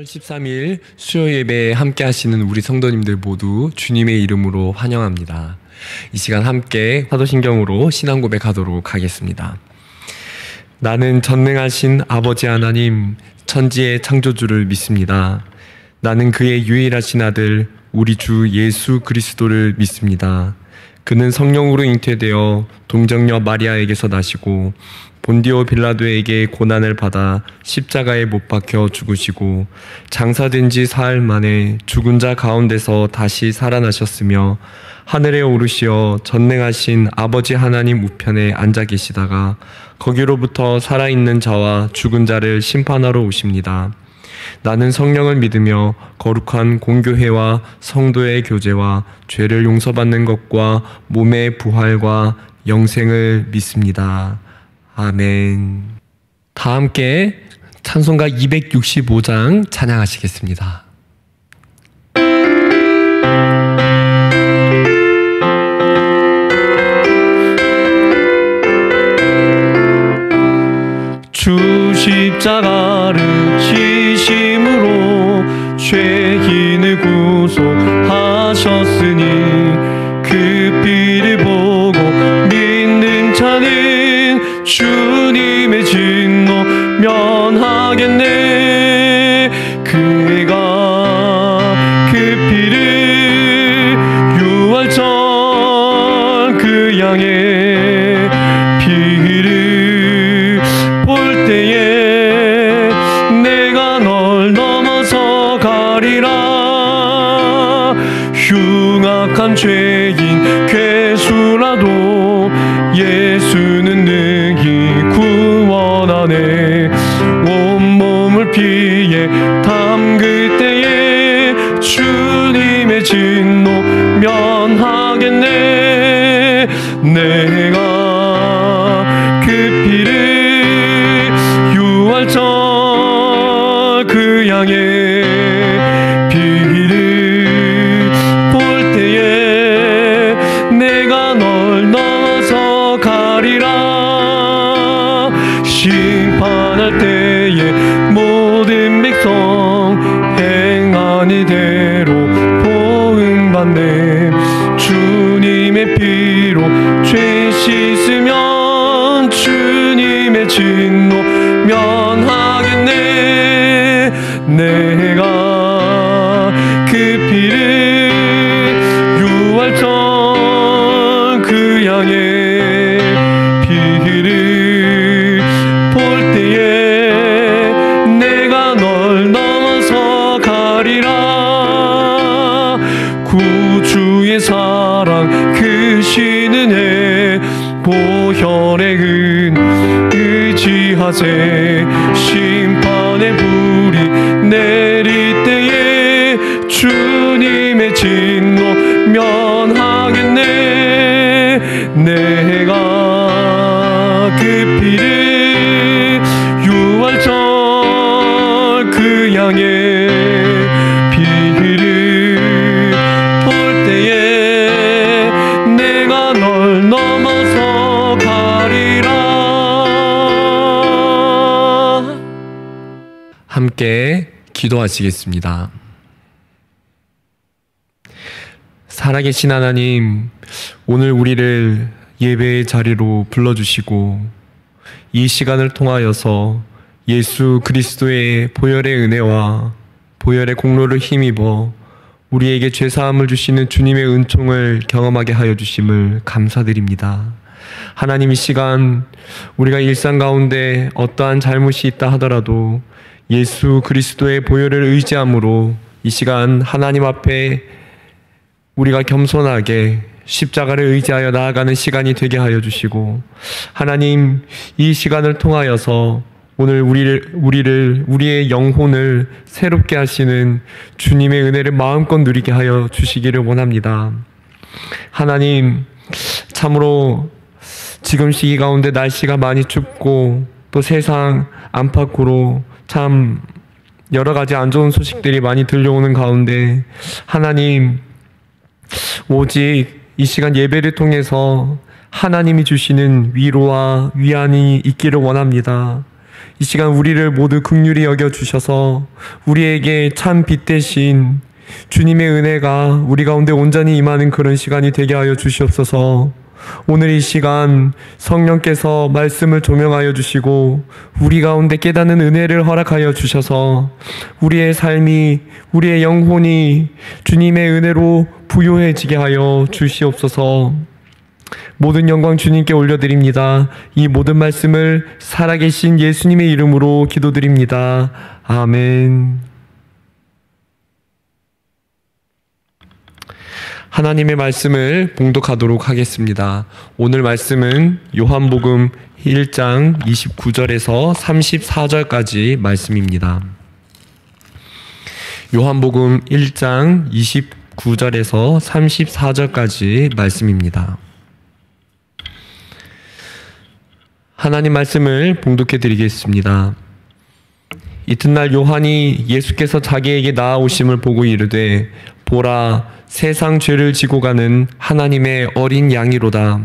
10월 13일 수요 예배에 함께 하시는 우리 성도님들 모두 주님의 이름으로 환영합니다. 이 시간 함께 사도신경으로 신앙 고백하도록 하겠습니다. 나는 전능하신 아버지 하나님, 천지의 창조주를 믿습니다. 나는 그의 유일하신 아들, 우리 주 예수 그리스도를 믿습니다. 그는 성령으로 잉태되어 동정녀 마리아에게서 나시고 본디오 빌라도에게 고난을 받아 십자가에 못 박혀 죽으시고 장사된 지 사흘 만에 죽은 자 가운데서 다시 살아나셨으며 하늘에 오르시어 전능하신 아버지 하나님 우편에 앉아 계시다가 거기로부터 살아있는 자와 죽은 자를 심판하러 오십니다. 나는 성령을 믿으며 거룩한 공교회와 성도의 교제와 죄를 용서받는 것과 몸의 부활과 영생을 믿습니다. 아멘. 다 함께 찬송가 265장 찬양하시겠습니다. 주 십자가를 지심으로 죄인을 구속하셨으니 그 피를 보고 믿는 자는 주님의 진노 면하겠네. 그가 그 피를 유월절 그 양의 피를 볼 때에 내가 널 넘어서 가리라. 흉악한 죄인 괴수라도 예수는 능히 구원하네. 온몸을 피에 담글 때에 주님의 진노 면하겠네. 내가 그 피를 유월절 그 양의 피를 볼 때에 내가 널 넘어서 가리라. 심판할 때에 모든 백성 행한 이대로 보응받네. 주님의 피로 죄 씻으면 주님의 진노 면하겠네. 내가 그 피를 유월절 그 양의 피를 볼 때에 내가 널 넘어서 가리라. 구주의 사랑 크신 은혜 보혈의 은 의지하세. 심판의 불이 내릴 때에 주님의 진노 면하겠네. 내가 그 피를 유월절 그 양의 피를 볼 때에 내가 널 넘어서 가리라. 함께 기도하시겠습니다. 살아계신 하나님, 오늘 우리를 예배의 자리로 불러주시고 이 시간을 통하여서 예수 그리스도의 보혈의 은혜와 보혈의 공로를 힘입어 우리에게 죄사함을 주시는 주님의 은총을 경험하게 하여 주심을 감사드립니다. 하나님, 이 시간 우리가 일상 가운데 어떠한 잘못이 있다 하더라도 예수 그리스도의 보혈을 의지함으로 이 시간 하나님 앞에 우리가 겸손하게 십자가를 의지하여 나아가는 시간이 되게 하여 주시고, 하나님, 이 시간을 통하여서 오늘 우리의 영혼을 새롭게 하시는 주님의 은혜를 마음껏 누리게 하여 주시기를 원합니다. 하나님, 참으로 지금 시기 가운데 날씨가 많이 춥고 또 세상 안팎으로 참 여러 가지 안 좋은 소식들이 많이 들려오는 가운데 하나님, 오직 이 시간 예배를 통해서 하나님이 주시는 위로와 위안이 있기를 원합니다. 이 시간 우리를 모두 긍휼히 여겨주셔서 우리에게 참 빛 대신 주님의 은혜가 우리 가운데 온전히 임하는 그런 시간이 되게 하여 주시옵소서. 오늘 이 시간 성령께서 말씀을 조명하여 주시고 우리 가운데 깨닫는 은혜를 허락하여 주셔서 우리의 삶이, 우리의 영혼이 주님의 은혜로 부요해지게 하여 주시옵소서. 모든 영광 주님께 올려드립니다. 이 모든 말씀을 살아계신 예수님의 이름으로 기도드립니다. 아멘. 하나님의 말씀을 봉독하도록 하겠습니다. 오늘 말씀은 요한복음 1장 29절에서 34절까지 말씀입니다. 요한복음 1장 29절에서 34절까지 말씀입니다. 하나님 말씀을 봉독해 드리겠습니다. 이튿날 요한이 예수께서 자기에게 나아오심을 보고 이르되 보라, 세상 죄를 지고 가는 하나님의 어린 양이로다.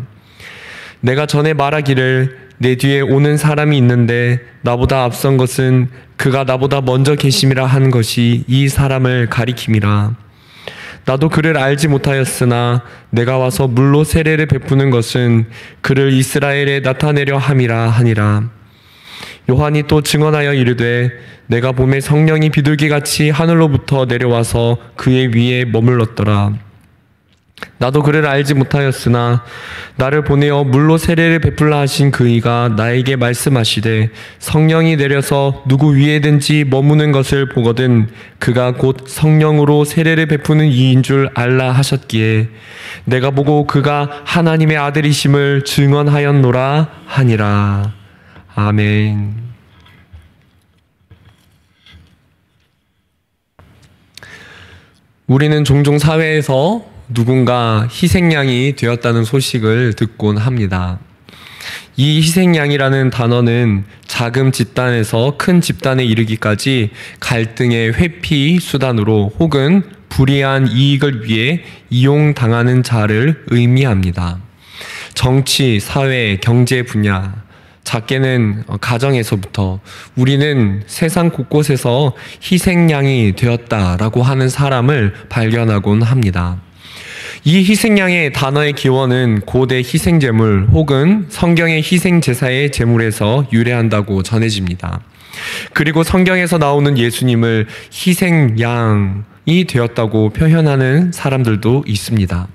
내가 전에 말하기를 내 뒤에 오는 사람이 있는데 나보다 앞선 것은 그가 나보다 먼저 계심이라 한 것이 이 사람을 가리킴이라. 나도 그를 알지 못하였으나 내가 와서 물로 세례를 베푸는 것은 그를 이스라엘에 나타내려 함이라 하니라. 요한이 또 증언하여 이르되 내가 봄에 성령이 비둘기같이 하늘로부터 내려와서 그의 위에 머물렀더라. 나도 그를 알지 못하였으나 나를 보내어 물로 세례를 베풀라 하신 그이가 나에게 말씀하시되 성령이 내려서 누구 위에든지 머무는 것을 보거든 그가 곧 성령으로 세례를 베푸는 이인 줄 알라 하셨기에 내가 보고 그가 하나님의 아들이심을 증언하였노라 하니라. 아멘. 우리는 종종 사회에서 누군가 희생양이 되었다는 소식을 듣곤 합니다. 이 희생양이라는 단어는 작은 집단에서 큰 집단에 이르기까지 갈등의 회피 수단으로 혹은 불이한 이익을 위해 이용당하는 자를 의미합니다. 정치, 사회, 경제 분야, 작게는 가정에서부터 우리는 세상 곳곳에서 희생양이 되었다라고 하는 사람을 발견하곤 합니다. 이 희생양의 단어의 기원은 고대 희생제물 혹은 성경의 희생제사의 제물에서 유래한다고 전해집니다. 그리고 성경에서 나오는 예수님을 희생양이 되었다고 표현하는 사람들도 있습니다.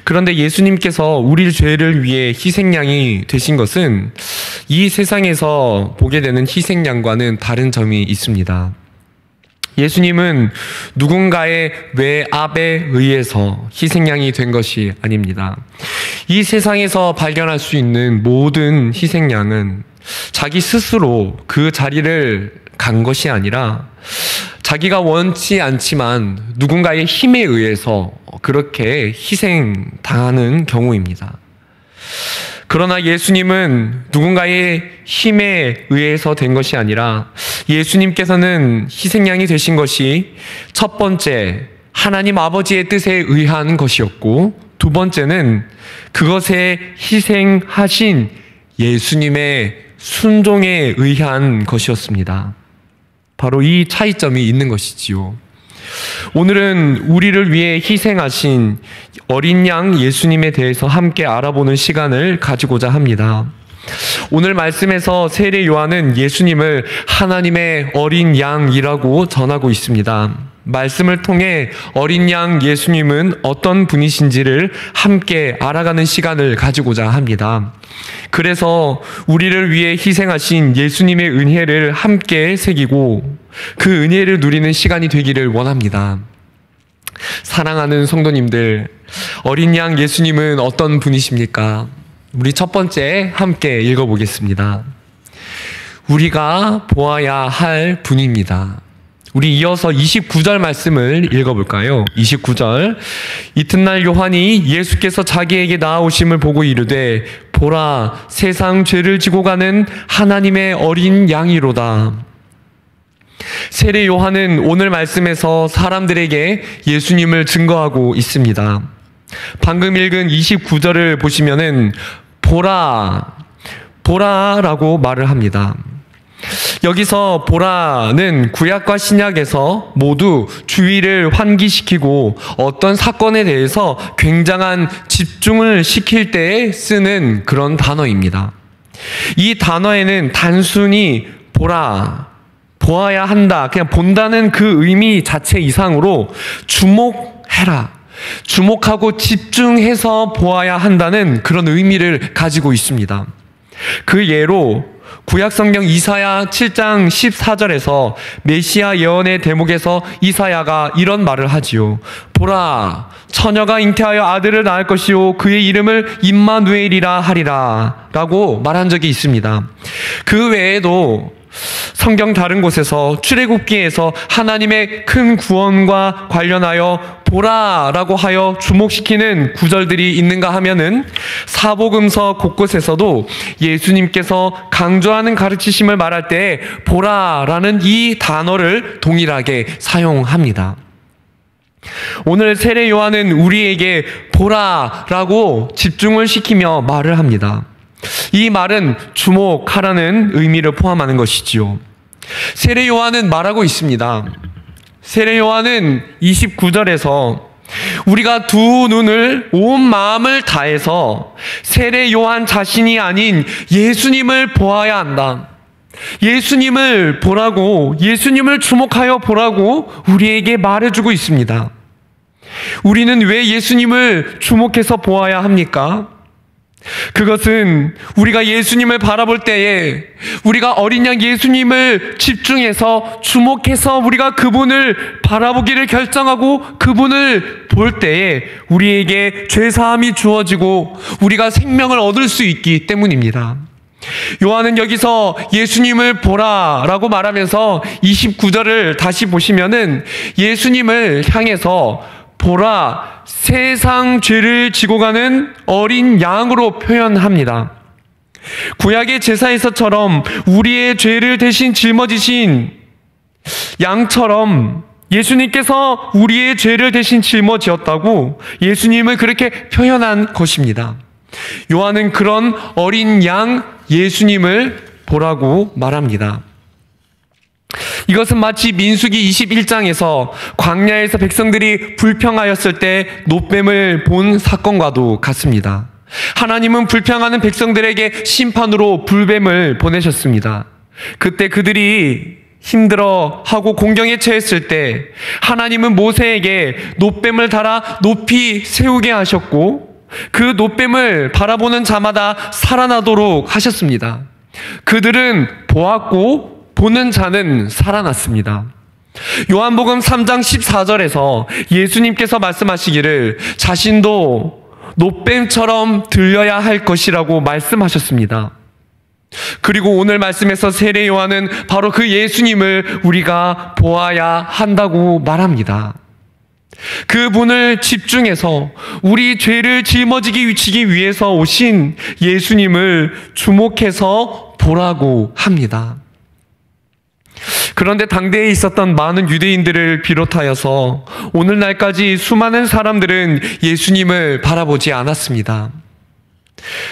그런데 예수님께서 우리 죄를 위해 희생양이 되신 것은 이 세상에서 보게 되는 희생양과는 다른 점이 있습니다. 예수님은 누군가의 외압에 의해서 희생양이 된 것이 아닙니다. 이 세상에서 발견할 수 있는 모든 희생양은 자기 스스로 그 자리를 간 것이 아니라 자기가 원치 않지만 누군가의 힘에 의해서 그렇게 희생당하는 경우입니다. 그러나 예수님은 누군가의 힘에 의해서 된 것이 아니라 예수님께서는 희생양이 되신 것이 첫 번째, 하나님 아버지의 뜻에 의한 것이었고 두 번째는 그것에 희생하신 예수님의 순종에 의한 것이었습니다. 바로 이 차이점이 있는 것이지요. 오늘은 우리를 위해 희생하신 어린 양 예수님에 대해서 함께 알아보는 시간을 가지고자 합니다. 오늘 말씀에서 세례 요한은 예수님을 하나님의 어린 양이라고 전하고 있습니다. 말씀을 통해 어린 양 예수님은 어떤 분이신지를 함께 알아가는 시간을 가지고자 합니다. 그래서 우리를 위해 희생하신 예수님의 은혜를 함께 새기고 그 은혜를 누리는 시간이 되기를 원합니다. 사랑하는 성도님들, 어린 양 예수님은 어떤 분이십니까? 우리 첫 번째 함께 읽어보겠습니다. 우리가 보아야 할 분입니다. 우리 이어서 29절 말씀을 읽어볼까요? 29절. 이튿날 요한이 예수께서 자기에게 나아오심을 보고 이르되 보라, 세상 죄를 지고 가는 하나님의 어린 양이로다. 세례 요한은 오늘 말씀에서 사람들에게 예수님을 증거하고 있습니다. 방금 읽은 29절을 보시면은 보라, 보라라고 말을 합니다. 여기서 보라는 구약과 신약에서 모두 주의를 환기시키고 어떤 사건에 대해서 굉장한 집중을 시킬 때에 쓰는 그런 단어입니다. 이 단어에는 단순히 보아야 한다, 그냥 본다는 그 의미 자체 이상으로 주목해라, 주목하고 집중해서 보아야 한다는 그런 의미를 가지고 있습니다. 그 예로 구약성경 이사야 7장 14절에서 메시아 예언의 대목에서 이사야가 이런 말을 하지요. 보라, 처녀가 잉태하여 아들을 낳을 것이요 그의 이름을 임마누엘이라 하리라 라고 말한 적이 있습니다. 그 외에도 성경 다른 곳에서 출애굽기에서 하나님의 큰 구원과 관련하여 보라라고 하여 주목시키는 구절들이 있는가 하면은 사복음서 곳곳에서도 예수님께서 강조하는 가르치심을 말할 때 보라라는 이 단어를 동일하게 사용합니다. 오늘 세례 요한은 우리에게 보라라고 집중을 시키며 말을 합니다. 이 말은 주목하라는 의미를 포함하는 것이지요. 세례 요한은 말하고 있습니다. 세례 요한은 29절에서 우리가 두 눈을 온 마음을 다해서 세례 요한 자신이 아닌 예수님을 보아야 한다. 예수님을 보라고, 예수님을 주목하여 보라고 우리에게 말해주고 있습니다. 우리는 왜 예수님을 주목해서 보아야 합니까? 그것은 우리가 예수님을 바라볼 때에 우리가 어린 양 예수님을 집중해서 주목해서 우리가 그분을 바라보기를 결정하고 그분을 볼 때에 우리에게 죄사함이 주어지고 우리가 생명을 얻을 수 있기 때문입니다. 요한은 여기서 예수님을 보라라고 말하면서 29절을 다시 보시면은 예수님을 향해서 보라, 세상 죄를 지고 가는 어린 양으로 표현합니다. 구약의 제사에서처럼 우리의 죄를 대신 짊어지신 양처럼 예수님께서 우리의 죄를 대신 짊어지었다고 예수님을 그렇게 표현한 것입니다. 요한은 그런 어린 양 예수님을 보라고 말합니다. 이것은 마치 민수기 21장에서 광야에서 백성들이 불평하였을 때 놋뱀을 본 사건과도 같습니다. 하나님은 불평하는 백성들에게 심판으로 불뱀을 보내셨습니다. 그때 그들이 힘들어하고 공경에 처했을 때 하나님은 모세에게 놋뱀을 달아 높이 세우게 하셨고 그 놋뱀을 바라보는 자마다 살아나도록 하셨습니다. 그들은 보았고 보는 자는 살아났습니다. 요한복음 3장 14절에서 예수님께서 말씀하시기를 자신도 놋뱀처럼 들려야 할 것이라고 말씀하셨습니다. 그리고 오늘 말씀에서 세례 요한은 바로 그 예수님을 우리가 보아야 한다고 말합니다. 그분을 집중해서 우리 죄를 짊어지기 위해서 오신 예수님을 주목해서 보라고 합니다. 그런데 당대에 있었던 많은 유대인들을 비롯하여서 오늘날까지 수많은 사람들은 예수님을 바라보지 않았습니다.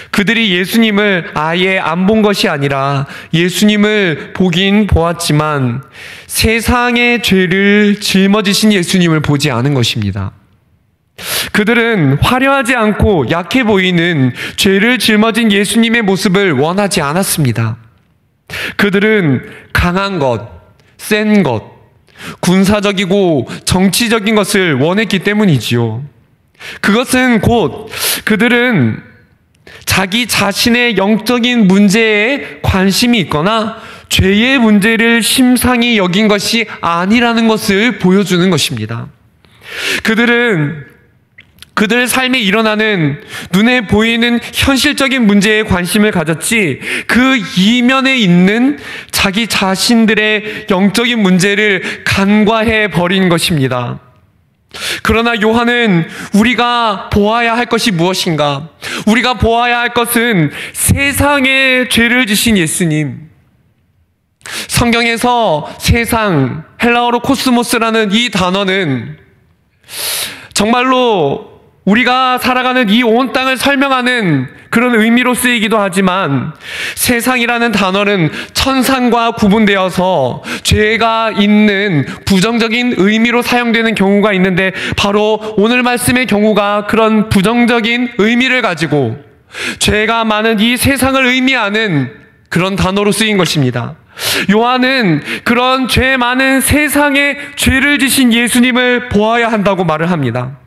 그들이 예수님을 아예 안 본 것이 아니라 예수님을 보긴 보았지만 세상의 죄를 짊어지신 예수님을 보지 않은 것입니다. 그들은 화려하지 않고 약해 보이는 죄를 짊어진 예수님의 모습을 원하지 않았습니다. 그들은 강한 것, 센 것, 군사적이고 정치적인 것을 원했기 때문이지요. 그것은 곧 그들은 자기 자신의 영적인 문제에 관심이 있거나 죄의 문제를 심상히 여긴 것이 아니라는 것을 보여주는 것입니다. 그들은 그들 삶에 일어나는 눈에 보이는 현실적인 문제에 관심을 가졌지 그 이면에 있는 자기 자신들의 영적인 문제를 간과해 버린 것입니다. 그러나 요한은 우리가 보아야 할 것이 무엇인가? 우리가 보아야 할 것은 세상에 죄를 지신 예수님. 성경에서 세상, 헬라어로 코스모스라는 이 단어는 정말로 우리가 살아가는 이 온 땅을 설명하는 그런 의미로 쓰이기도 하지만 세상이라는 단어는 천상과 구분되어서 죄가 있는 부정적인 의미로 사용되는 경우가 있는데 바로 오늘 말씀의 경우가 그런 부정적인 의미를 가지고 죄가 많은 이 세상을 의미하는 그런 단어로 쓰인 것입니다. 요한은 그런 죄 많은 세상에 죄를 지신 예수님을 보아야 한다고 말을 합니다.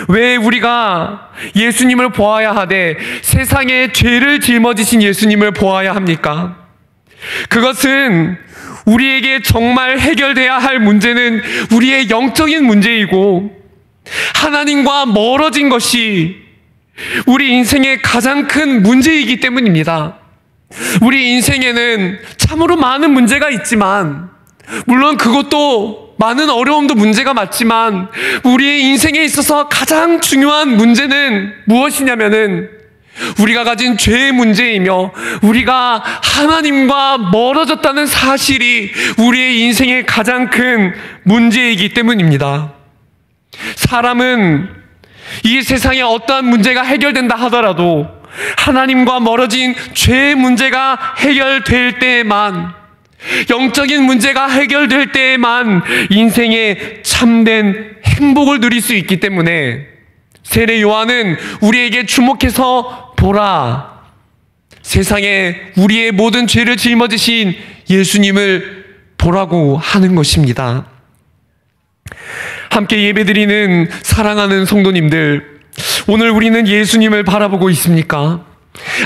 왜 우리가 예수님을 보아야 하되 세상에 죄를 짊어지신 예수님을 보아야 합니까? 그것은 우리에게 정말 해결돼야 할 문제는 우리의 영적인 문제이고 하나님과 멀어진 것이 우리 인생의 가장 큰 문제이기 때문입니다. 우리 인생에는 참으로 많은 문제가 있지만 물론 그것도 많은 어려움도 문제가 맞지만 우리의 인생에 있어서 가장 중요한 문제는 무엇이냐면은 우리가 가진 죄의 문제이며 우리가 하나님과 멀어졌다는 사실이 우리의 인생의 가장 큰 문제이기 때문입니다. 사람은 이 세상에 어떠한 문제가 해결된다 하더라도 하나님과 멀어진 죄의 문제가 해결될 때에만 영적인 문제가 해결될 때에만 인생의 참된 행복을 누릴 수 있기 때문에 세례 요한은 우리에게 주목해서 보라, 세상에 우리의 모든 죄를 짊어지신 예수님을 보라고 하는 것입니다. 함께 예배드리는 사랑하는 성도님들, 오늘 우리는 예수님을 바라보고 있습니까?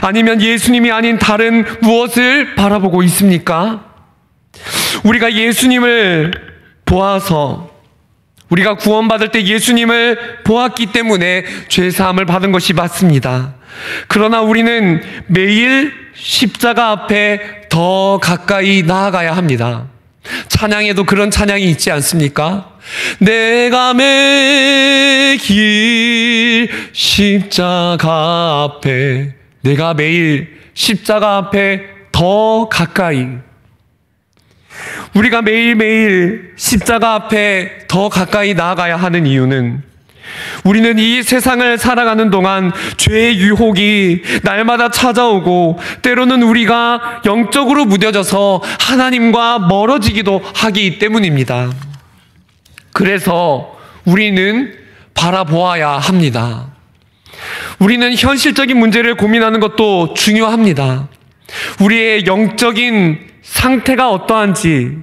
아니면 예수님이 아닌 다른 무엇을 바라보고 있습니까? 우리가 예수님을 보아서 우리가 구원받을 때 예수님을 보았기 때문에 죄사함을 받은 것이 맞습니다. 그러나 우리는 매일 십자가 앞에 더 가까이 나아가야 합니다. 찬양에도 그런 찬양이 있지 않습니까? 내가 매길 십자가 앞에, 내가 매일 십자가 앞에 더 가까이, 우리가 매일매일 십자가 앞에 더 가까이 나아가야 하는 이유는 우리는 이 세상을 살아가는 동안 죄의 유혹이 날마다 찾아오고 때로는 우리가 영적으로 무뎌져서 하나님과 멀어지기도 하기 때문입니다. 그래서 우리는 바라보아야 합니다. 우리는 현실적인 문제를 고민하는 것도 중요합니다. 우리의 영적인 상태가 어떠한지,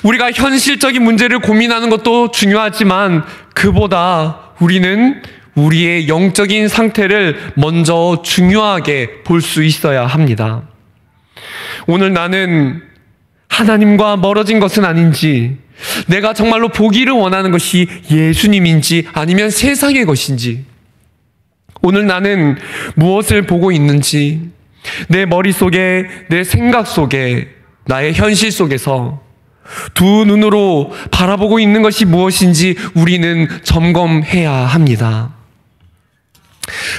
우리가 현실적인 문제를 고민하는 것도 중요하지만 그보다 우리는 우리의 영적인 상태를 먼저 중요하게 볼 수 있어야 합니다. 오늘 나는 하나님과 멀어진 것은 아닌지, 내가 정말로 보기를 원하는 것이 예수님인지 아니면 세상의 것인지, 오늘 나는 무엇을 보고 있는지, 내 머릿속에, 내 생각 속에, 나의 현실 속에서 두 눈으로 바라보고 있는 것이 무엇인지 우리는 점검해야 합니다.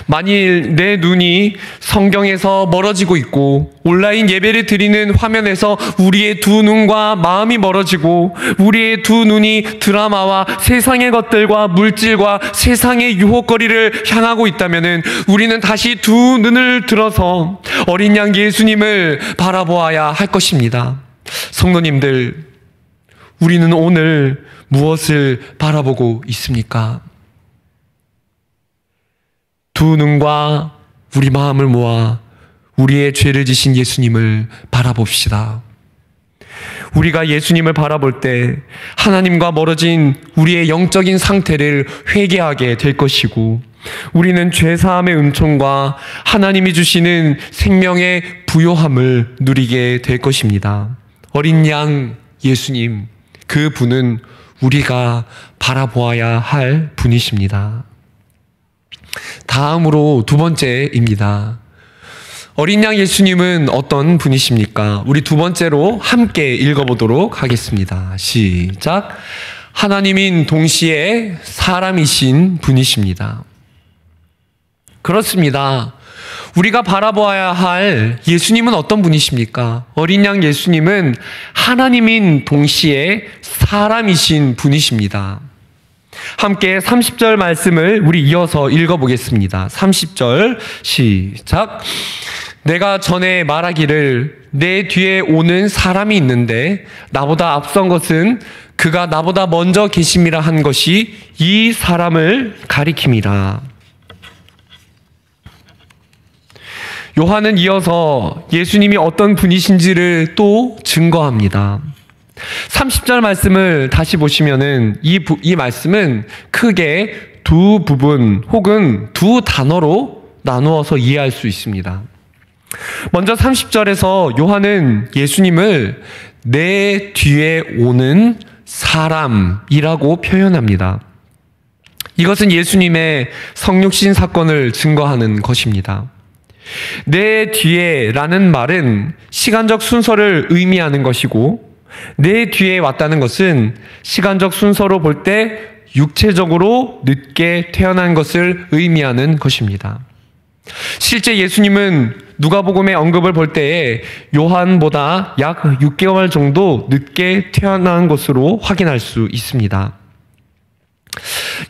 만일 내 눈이 성경에서 멀어지고 있고 온라인 예배를 드리는 화면에서 우리의 두 눈과 마음이 멀어지고 우리의 두 눈이 드라마와 세상의 것들과 물질과 세상의 유혹거리를 향하고 있다면 우리는 다시 두 눈을 들어서 어린 양 예수님을 바라보아야 할 것입니다. 성도님들, 우리는 오늘 무엇을 바라보고 있습니까? 두 눈과 우리 마음을 모아 우리의 죄를 지신 예수님을 바라봅시다. 우리가 예수님을 바라볼 때 하나님과 멀어진 우리의 영적인 상태를 회개하게 될 것이고 우리는 죄사함의 은총과 하나님이 주시는 생명의 부요함을 누리게 될 것입니다. 어린 양 예수님, 그 분은 우리가 바라보아야 할 분이십니다. 다음으로 두 번째입니다. 어린 양 예수님은 어떤 분이십니까? 우리 두 번째로 함께 읽어보도록 하겠습니다. 시작. 하나님인 동시에 사람이신 분이십니다. 그렇습니다. 우리가 바라보아야 할 예수님은 어떤 분이십니까? 어린 양 예수님은 하나님인 동시에 사람이신 분이십니다. 함께 30절 말씀을 우리 이어서 읽어보겠습니다. 30절 시작. 내가 전에 말하기를 내 뒤에 오는 사람이 있는데 나보다 앞선 것은 그가 나보다 먼저 계심이라 한 것이 이 사람을 가리킴이라. 요한은 이어서 예수님이 어떤 분이신지를 또 증거합니다. 30절 말씀을 다시 보시면은 이 말씀은 크게 두 부분 혹은 두 단어로 나누어서 이해할 수 있습니다. 먼저 30절에서 요한은 예수님을 내 뒤에 오는 사람이라고 표현합니다. 이것은 예수님의 성육신 사건을 증거하는 것입니다. 내 뒤에라는 말은 시간적 순서를 의미하는 것이고, 내 뒤에 왔다는 것은 시간적 순서로 볼 때 육체적으로 늦게 태어난 것을 의미하는 것입니다. 실제 예수님은 누가복음의 언급을 볼 때에 요한보다 약 6개월 정도 늦게 태어난 것으로 확인할 수 있습니다.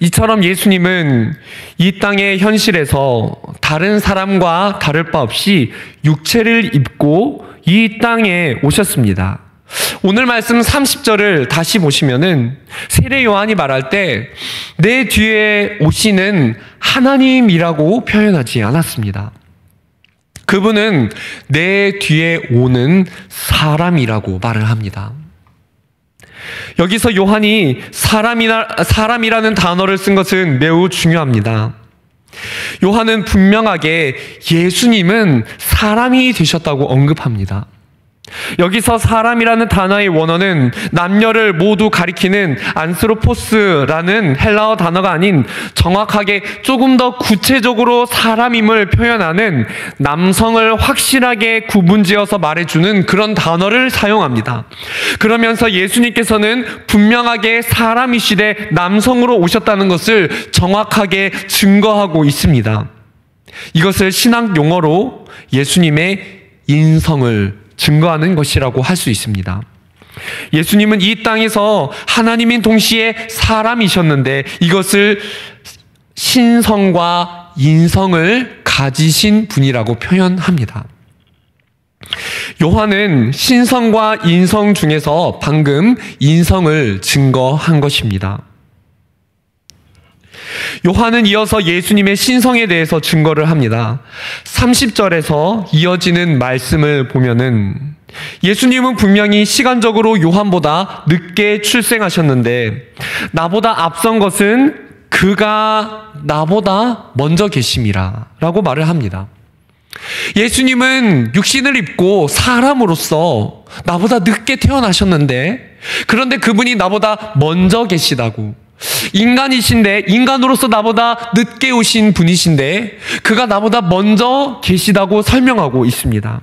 이처럼 예수님은 이 땅의 현실에서 다른 사람과 다를 바 없이 육체를 입고 이 땅에 오셨습니다. 오늘 말씀 30절을 다시 보시면은 세례 요한이 말할 때 내 뒤에 오시는 하나님이라고 표현하지 않았습니다. 그분은 내 뒤에 오는 사람이라고 말을 합니다. 여기서 요한이 사람이라는 단어를 쓴 것은 매우 중요합니다. 요한은 분명하게 예수님은 사람이 되셨다고 언급합니다. 여기서 사람이라는 단어의 원어는 남녀를 모두 가리키는 안스로포스라는 헬라어 단어가 아닌 정확하게 조금 더 구체적으로 사람임을 표현하는 남성을 확실하게 구분지어서 말해주는 그런 단어를 사용합니다. 그러면서 예수님께서는 분명하게 사람이시되 남성으로 오셨다는 것을 정확하게 증거하고 있습니다. 이것을 신학 용어로 예수님의 인성을 증거하는 것이라고 할 수 있습니다. 예수님은 이 땅에서 하나님인 동시에 사람이셨는데 이것을 신성과 인성을 가지신 분이라고 표현합니다. 요한은 신성과 인성 중에서 방금 인성을 증거한 것입니다. 요한은 이어서 예수님의 신성에 대해서 증거를 합니다. 30절에서 이어지는 말씀을 보면은 예수님은 분명히 시간적으로 요한보다 늦게 출생하셨는데 나보다 앞선 것은 그가 나보다 먼저 계심이라 라고 말을 합니다. 예수님은 육신을 입고 사람으로서 나보다 늦게 태어나셨는데, 그런데 그분이 나보다 먼저 계시다고, 인간이신데 인간으로서 나보다 늦게 오신 분이신데 그가 나보다 먼저 계시다고 설명하고 있습니다.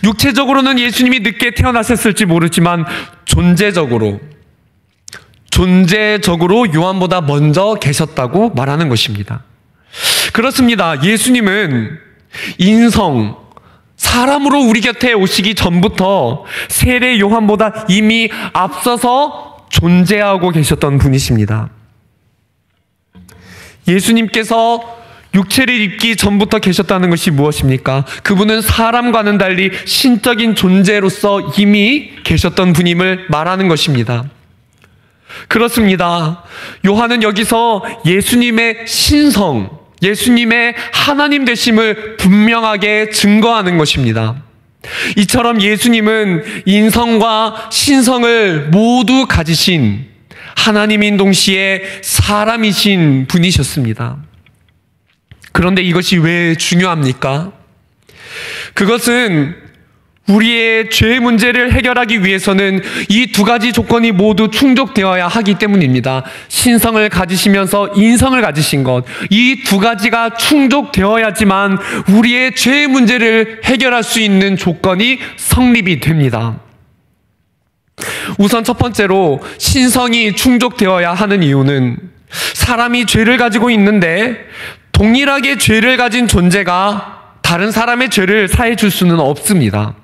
육체적으로는 예수님이 늦게 태어나셨을지 모르지만 존재적으로 요한보다 먼저 계셨다고 말하는 것입니다. 그렇습니다. 예수님은 인성, 사람으로 우리 곁에 오시기 전부터 세례 요한보다 이미 앞서서 존재하고 계셨던 분이십니다. 예수님께서 육체를 입기 전부터 계셨다는 것이 무엇입니까? 그분은 사람과는 달리 신적인 존재로서 이미 계셨던 분임을 말하는 것입니다. 그렇습니다. 요한은 여기서 예수님의 신성, 예수님의 하나님 되심을 분명하게 증거하는 것입니다. 이처럼 예수님은 인성과 신성을 모두 가지신 하나님인 동시에 사람이신 분이셨습니다. 그런데 이것이 왜 중요합니까? 그것은 우리의 죄 문제를 해결하기 위해서는 이 두 가지 조건이 모두 충족되어야 하기 때문입니다. 신성을 가지시면서 인성을 가지신 것, 이 두 가지가 충족되어야지만 우리의 죄 문제를 해결할 수 있는 조건이 성립이 됩니다. 우선 첫 번째로 신성이 충족되어야 하는 이유는 사람이 죄를 가지고 있는데 동일하게 죄를 가진 존재가 다른 사람의 죄를 사해 줄 수는 없습니다.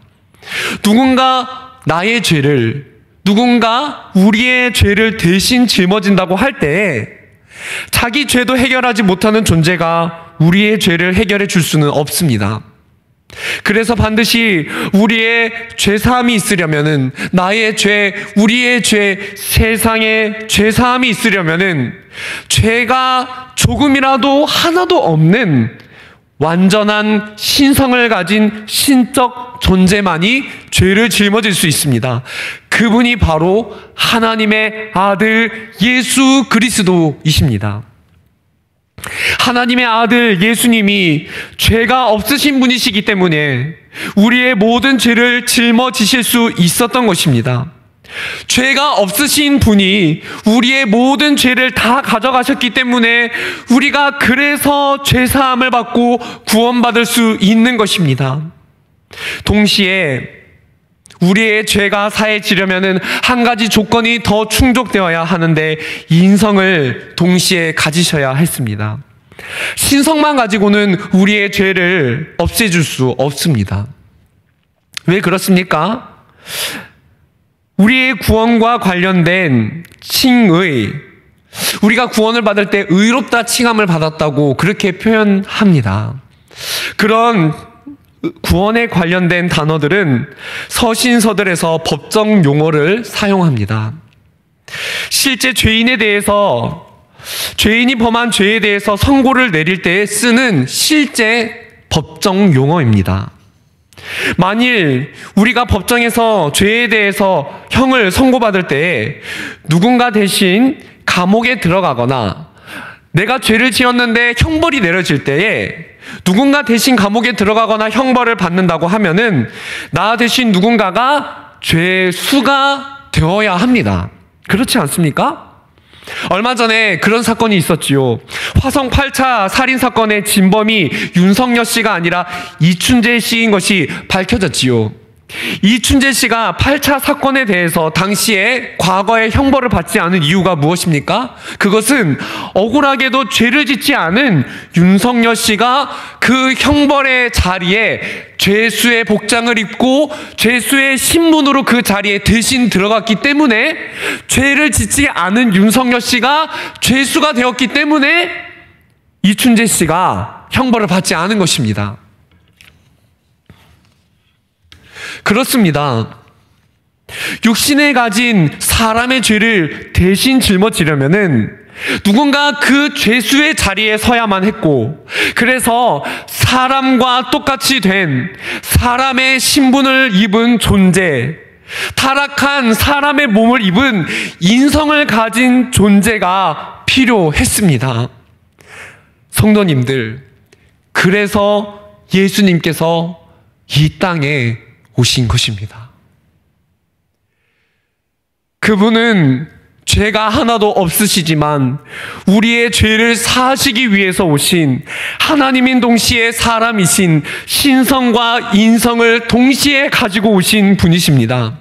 누군가 나의 죄를, 누군가 우리의 죄를 대신 짊어진다고 할 때 자기 죄도 해결하지 못하는 존재가 우리의 죄를 해결해 줄 수는 없습니다. 그래서 반드시 우리의 죄사함이 있으려면은, 나의 죄, 우리의 죄, 세상의 죄사함이 있으려면은 죄가 조금이라도 하나도 없는 완전한 신성을 가진 신적 존재만이 죄를 짊어질 수 있습니다. 그분이 바로 하나님의 아들 예수 그리스도이십니다. 하나님의 아들 예수님이 죄가 없으신 분이시기 때문에 우리의 모든 죄를 짊어지실 수 있었던 것입니다. 죄가 없으신 분이 우리의 모든 죄를 다 가져가셨기 때문에 우리가 그래서 죄사함을 받고 구원받을 수 있는 것입니다. 동시에 우리의 죄가 사해지려면 한 가지 조건이 더 충족되어야 하는데, 인성을 동시에 가지셔야 했습니다. 신성만 가지고는 우리의 죄를 없애줄 수 없습니다. 왜 그렇습니까? 우리의 구원과 관련된 칭의, 우리가 구원을 받을 때 의롭다 칭함을 받았다고 그렇게 표현합니다. 그런 구원에 관련된 단어들은 서신서들에서 법정 용어를 사용합니다. 실제 죄인에 대해서, 죄인이 범한 죄에 대해서 선고를 내릴 때 쓰는 실제 법정 용어입니다. 만일 우리가 법정에서 죄에 대해서 형을 선고받을 때 누군가 대신 감옥에 들어가거나, 내가 죄를 지었는데 형벌이 내려질 때에 누군가 대신 감옥에 들어가거나 형벌을 받는다고 하면은 나 대신 누군가가 죄수가 되어야 합니다. 그렇지 않습니까? 얼마 전에 그런 사건이 있었지요. 화성 8차 살인사건의 진범이 윤석열 씨가 아니라 이춘재 씨인 것이 밝혀졌지요. 이춘재 씨가 8차 사건에 대해서 당시에 과거에 형벌을 받지 않은 이유가 무엇입니까? 그것은 억울하게도 죄를 짓지 않은 윤석열 씨가 그 형벌의 자리에 죄수의 복장을 입고 죄수의 신분으로 그 자리에 대신 들어갔기 때문에, 죄를 짓지 않은 윤석열 씨가 죄수가 되었기 때문에 이춘재 씨가 형벌을 받지 않은 것입니다. 그렇습니다. 육신에 가진 사람의 죄를 대신 짊어지려면은 누군가 그 죄수의 자리에 서야만 했고, 그래서 사람과 똑같이 된 사람의 신분을 입은 존재, 타락한 사람의 몸을 입은 인성을 가진 존재가 필요했습니다. 성도님들, 그래서 예수님께서 이 땅에 오신 것입니다. 그분은 죄가 하나도 없으시지만 우리의 죄를 사하시기 위해서 오신, 하나님인 동시에 사람이신, 신성과 인성을 동시에 가지고 오신 분이십니다.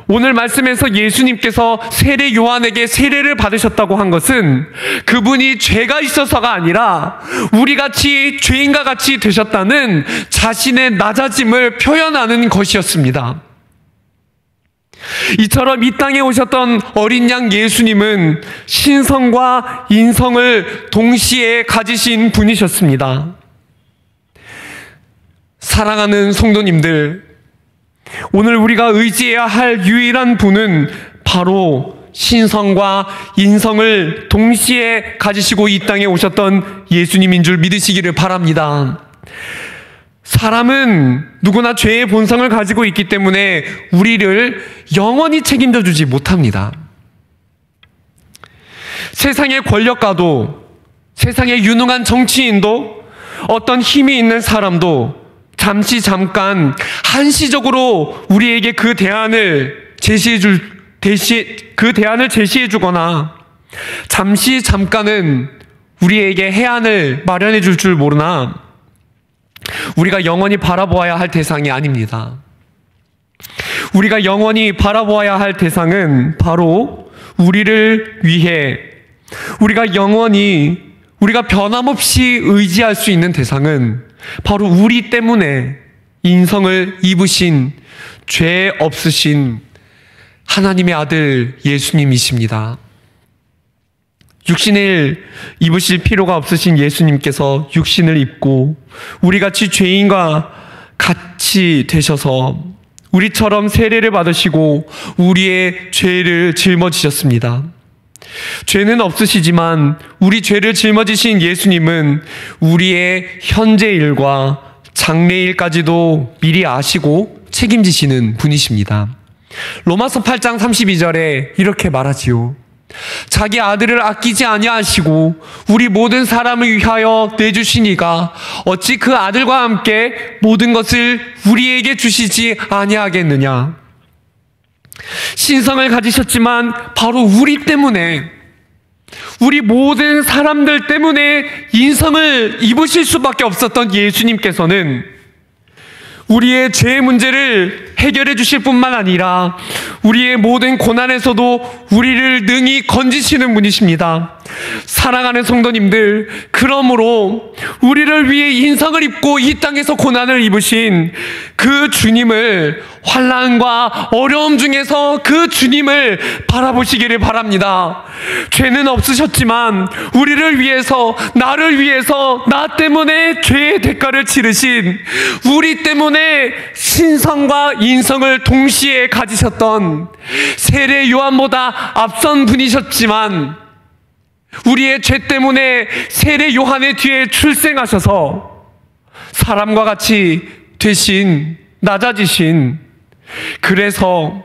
오늘 말씀에서 예수님께서 세례 요한에게 세례를 받으셨다고 한 것은 그분이 죄가 있어서가 아니라 우리같이 죄인과 같이 되셨다는 자신의 낮아짐을 표현하는 것이었습니다. 이처럼 이 땅에 오셨던 어린 양 예수님은 신성과 인성을 동시에 가지신 분이셨습니다. 사랑하는 성도님들, 오늘 우리가 의지해야 할 유일한 분은 바로 신성과 인성을 동시에 가지시고 이 땅에 오셨던 예수님인 줄 믿으시기를 바랍니다. 사람은 누구나 죄의 본성을 가지고 있기 때문에 우리를 영원히 책임져 주지 못합니다. 세상의 권력가도, 세상의 유능한 정치인도, 어떤 힘이 있는 사람도 잠깐 한시적으로 우리에게 그 대안을 제시해 주거나 잠깐은 우리에게 해안을 마련해 줄 모르나 우리가 영원히 바라보아야 할 대상이 아닙니다. 우리가 영원히 바라보아야 할 대상은 바로 우리를 위해, 우리가 변함없이 의지할 수 있는 대상은 바로 우리 때문에 인성을 입으신 죄 없으신 하나님의 아들 예수님이십니다. 육신을 입으실 필요가 없으신 예수님께서 육신을 입고 우리같이 죄인과 같이 되셔서 우리처럼 세례를 받으시고 우리의 죄를 짊어지셨습니다. 죄는 없으시지만 우리 죄를 짊어지신 예수님은 우리의 현재 일과 장래일까지도 미리 아시고 책임지시는 분이십니다. 로마서 8장 32절에 이렇게 말하지요. 자기 아들을 아끼지 아니하시고 우리 모든 사람을 위하여 내주신 이가 어찌 그 아들과 함께 모든 것을 우리에게 주시지 아니하겠느냐. 신성을 가지셨지만 바로 우리 때문에, 우리 모든 사람들 때문에 인성을 입으실 수밖에 없었던 예수님께서는 우리의 죄의 문제를 해결해 주실 뿐만 아니라 우리의 모든 고난에서도 우리를 능히 건지시는 분이십니다. 사랑하는 성도님들, 그러므로 우리를 위해 인성을 입고 이 땅에서 고난을 입으신 그 주님을, 환난과 어려움 중에서 그 주님을 바라보시기를 바랍니다. 죄는 없으셨지만 우리를 위해서, 나를 위해서, 나 때문에 죄의 대가를 치르신, 우리 때문에 신성과 인성을 동시에 가지셨던 세례 요한보다 앞선 분이셨지만 우리의 죄 때문에 세례 요한의 뒤에 출생하셔서 사람과 같이 되신, 낮아지신, 그래서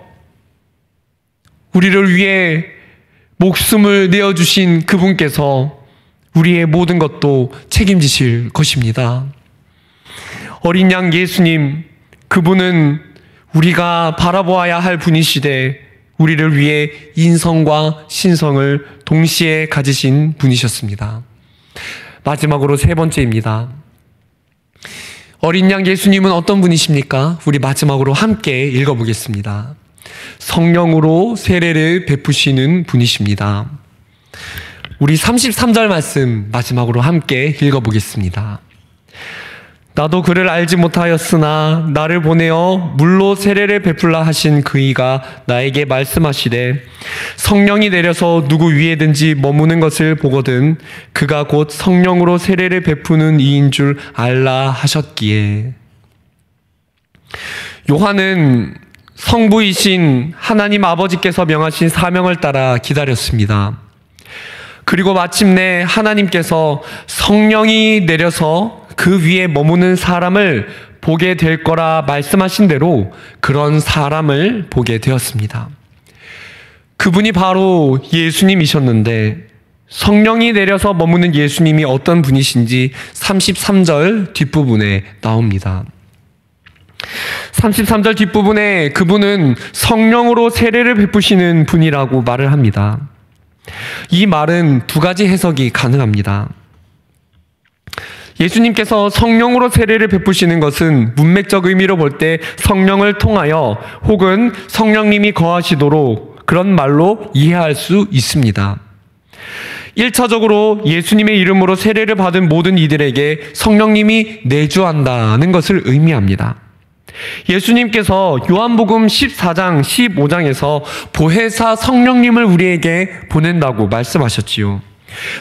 우리를 위해 목숨을 내어주신 그분께서 우리의 모든 것도 책임지실 것입니다. 어린 양 예수님, 그분은 우리가 바라보아야 할 분이시되 우리를 위해 인성과 신성을 동시에 가지신 분이셨습니다. 마지막으로 세 번째입니다. 어린 양 예수님은 어떤 분이십니까? 우리 마지막으로 함께 읽어보겠습니다. 성령으로 세례를 베푸시는 분이십니다. 우리 33절 말씀 마지막으로 함께 읽어보겠습니다. 나도 그를 알지 못하였으나 나를 보내어 물로 세례를 베풀라 하신 그이가 나에게 말씀하시되 성령이 내려서 누구 위에든지 머무는 것을 보거든 그가 곧 성령으로 세례를 베푸는 이인 줄 알라 하셨기에. 요한은 성부이신 하나님 아버지께서 명하신 사명을 따라 기다렸습니다. 그리고 마침내 하나님께서 성령이 내려서 그 위에 머무는 사람을 보게 될 거라 말씀하신 대로 그런 사람을 보게 되었습니다. 그분이 바로 예수님이셨는데 성령이 내려서 머무는 예수님이 어떤 분이신지 33절 뒷부분에 나옵니다. 33절 뒷부분에 그분은 성령으로 세례를 베푸시는 분이라고 말을 합니다. 이 말은 두 가지 해석이 가능합니다. 예수님께서 성령으로 세례를 베푸시는 것은 문맥적 의미로 볼 때 성령을 통하여 혹은 성령님이 거하시도록 그런 말로 이해할 수 있습니다. 1차적으로 예수님의 이름으로 세례를 받은 모든 이들에게 성령님이 내주한다는 것을 의미합니다. 예수님께서 요한복음 14장, 15장에서 보혜사 성령님을 우리에게 보낸다고 말씀하셨지요.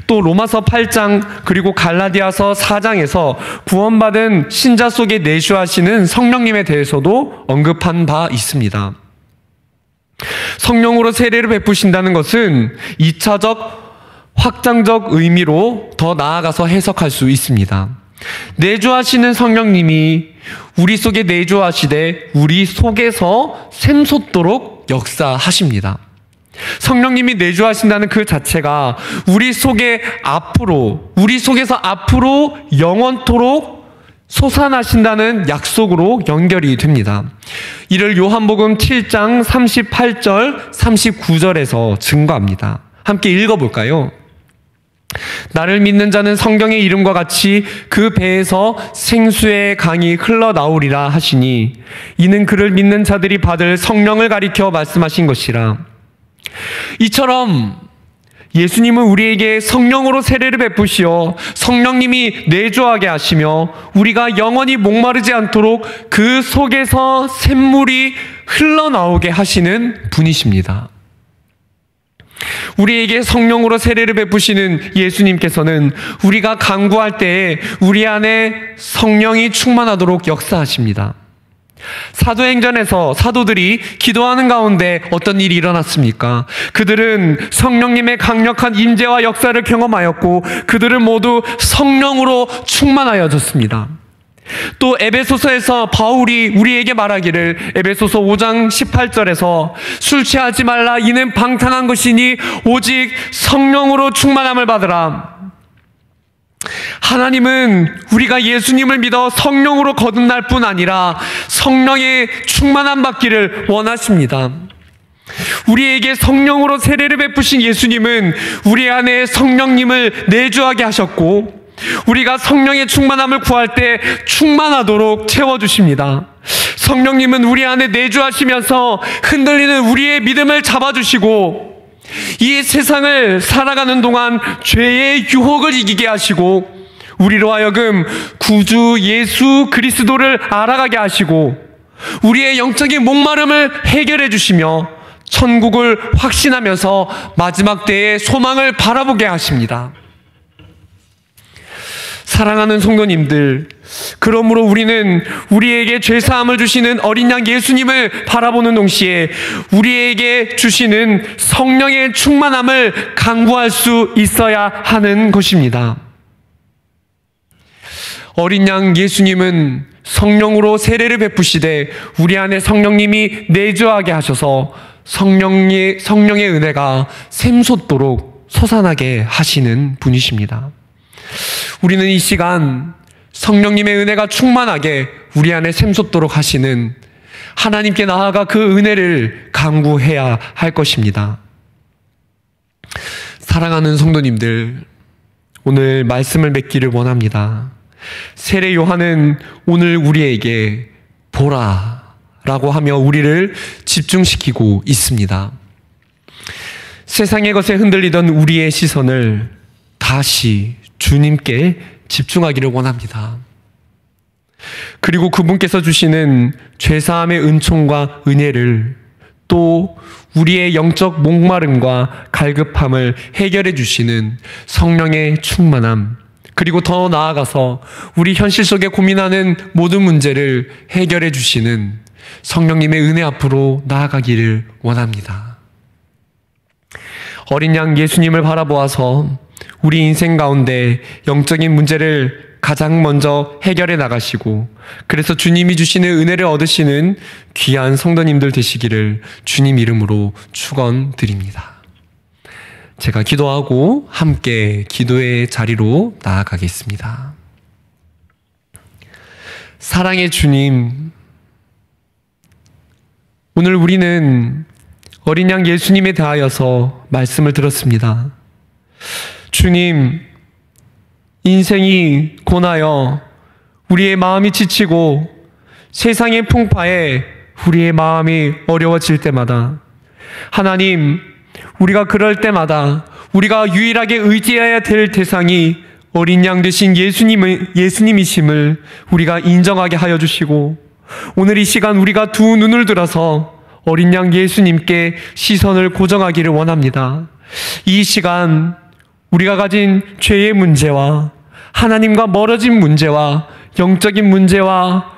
또 로마서 8장 그리고 갈라디아서 4장에서 구원받은 신자 속에 내주하시는 성령님에 대해서도 언급한 바 있습니다. 성령으로 세례를 베푸신다는 것은 2차적 확장적 의미로 더 나아가서 해석할 수 있습니다. 내주하시는 성령님이 우리 속에 내주하시되 우리 속에서 샘솟도록 역사하십니다. 성령님이 내주하신다는 그 자체가 우리 속에서 앞으로 영원토록 솟아나신다는 약속으로 연결이 됩니다. 이를 요한복음 7장 38절, 39절에서 증거합니다. 함께 읽어볼까요? 나를 믿는 자는 성경의 이름과 같이 그 배에서 생수의 강이 흘러나오리라 하시니 이는 그를 믿는 자들이 받을 성령을 가리켜 말씀하신 것이라. 이처럼 예수님은 우리에게 성령으로 세례를 베푸시어 성령님이 내주하게 하시며 우리가 영원히 목마르지 않도록 그 속에서 샘물이 흘러나오게 하시는 분이십니다. 우리에게 성령으로 세례를 베푸시는 예수님께서는 우리가 간구할 때에 우리 안에 성령이 충만하도록 역사하십니다. 사도행전에서 사도들이 기도하는 가운데 어떤 일이 일어났습니까? 그들은 성령님의 강력한 임재와 역사를 경험하였고 그들은 모두 성령으로 충만하여졌습니다. 또 에베소서에서 바울이 우리에게 말하기를 에베소서 5장 18절에서 술 취하지 말라 이는 방탕한 것이니 오직 성령으로 충만함을 받으라. 하나님은 우리가 예수님을 믿어 성령으로 거듭날 뿐 아니라 성령의 충만함 받기를 원하십니다. 우리에게 성령으로 세례를 베푸신 예수님은 우리 안에 성령님을 내주하게 하셨고 우리가 성령의 충만함을 구할 때 충만하도록 채워주십니다. 성령님은 우리 안에 내주하시면서 흔들리는 우리의 믿음을 잡아주시고 이 세상을 살아가는 동안 죄의 유혹을 이기게 하시고 우리로 하여금 구주 예수 그리스도를 알아가게 하시고 우리의 영적인 목마름을 해결해 주시며 천국을 확신하면서 마지막 때의 소망을 바라보게 하십니다. 사랑하는 성도님들, 그러므로 우리는 우리에게 죄사함을 주시는 어린 양 예수님을 바라보는 동시에 우리에게 주시는 성령의 충만함을 간구할 수 있어야 하는 것입니다. 어린 양 예수님은 성령으로 세례를 베푸시되 우리 안에 성령님이 내주하게 하셔서 성령의 은혜가 샘솟도록 솟아나게 하시는 분이십니다. 우리는 이 시간 성령님의 은혜가 충만하게 우리 안에 샘솟도록 하시는 하나님께 나아가 그 은혜를 간구해야 할 것입니다. 사랑하는 성도님들, 오늘 말씀을 맺기를 원합니다. 세례 요한은 오늘 우리에게 보라 라고 하며 우리를 집중시키고 있습니다. 세상의 것에 흔들리던 우리의 시선을 다시 주님께 집중하기를 원합니다. 그리고 그분께서 주시는 죄사함의 은총과 은혜를 또 우리의 영적 목마름과 갈급함을 해결해 주시는 성령의 충만함, 그리고 더 나아가서 우리 현실 속에 고민하는 모든 문제를 해결해 주시는 성령님의 은혜 앞으로 나아가기를 원합니다. 어린 양 예수님을 바라보아서 우리 인생 가운데 영적인 문제를 가장 먼저 해결해 나가시고 그래서 주님이 주시는 은혜를 얻으시는 귀한 성도님들 되시기를 주님 이름으로 축원드립니다. 제가 기도하고 함께 기도의 자리로 나아가겠습니다. 사랑의 주님, 오늘 우리는 어린 양 예수님에 대하여서 말씀을 들었습니다. 주님, 인생이 고나여 우리의 마음이 지치고 세상의 풍파에 우리의 마음이 어려워질 때마다 하나님, 우리가 그럴 때마다 우리가 유일하게 의지해야 될 대상이 어린 양 되신 예수님이심을 우리가 인정하게 하여 주시고 오늘 이 시간 우리가 두 눈을 들어서 어린 양 예수님께 시선을 고정하기를 원합니다. 이 시간 우리가 가진 죄의 문제와 하나님과 멀어진 문제와 영적인 문제와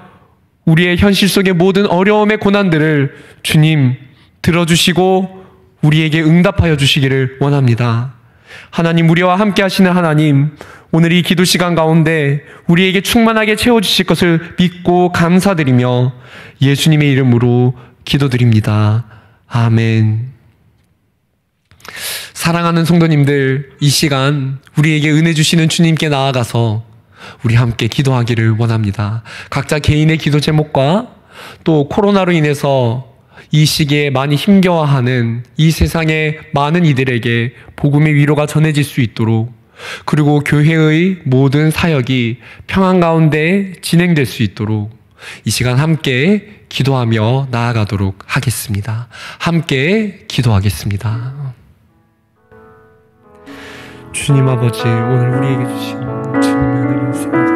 우리의 현실 속의 모든 어려움의 고난들을 주님 들어주시고 우리에게 응답하여 주시기를 원합니다. 하나님, 우리와 함께 하시는 하나님, 오늘 이 기도 시간 가운데 우리에게 충만하게 채워주실 것을 믿고 감사드리며 예수님의 이름으로 기도드립니다. 아멘. 사랑하는 성도님들, 이 시간 우리에게 은혜 주시는 주님께 나아가서 우리 함께 기도하기를 원합니다. 각자 개인의 기도 제목과 또 코로나로 인해서 이 시기에 많이 힘겨워하는 이 세상의 많은 이들에게 복음의 위로가 전해질 수 있도록 그리고 교회의 모든 사역이 평안 가운데 진행될 수 있도록 이 시간 함께 기도하며 나아가도록 하겠습니다. 함께 기도하겠습니다. 주님 아버지, 오늘 우리에게 주신 주님의 은혜를 생각합니다.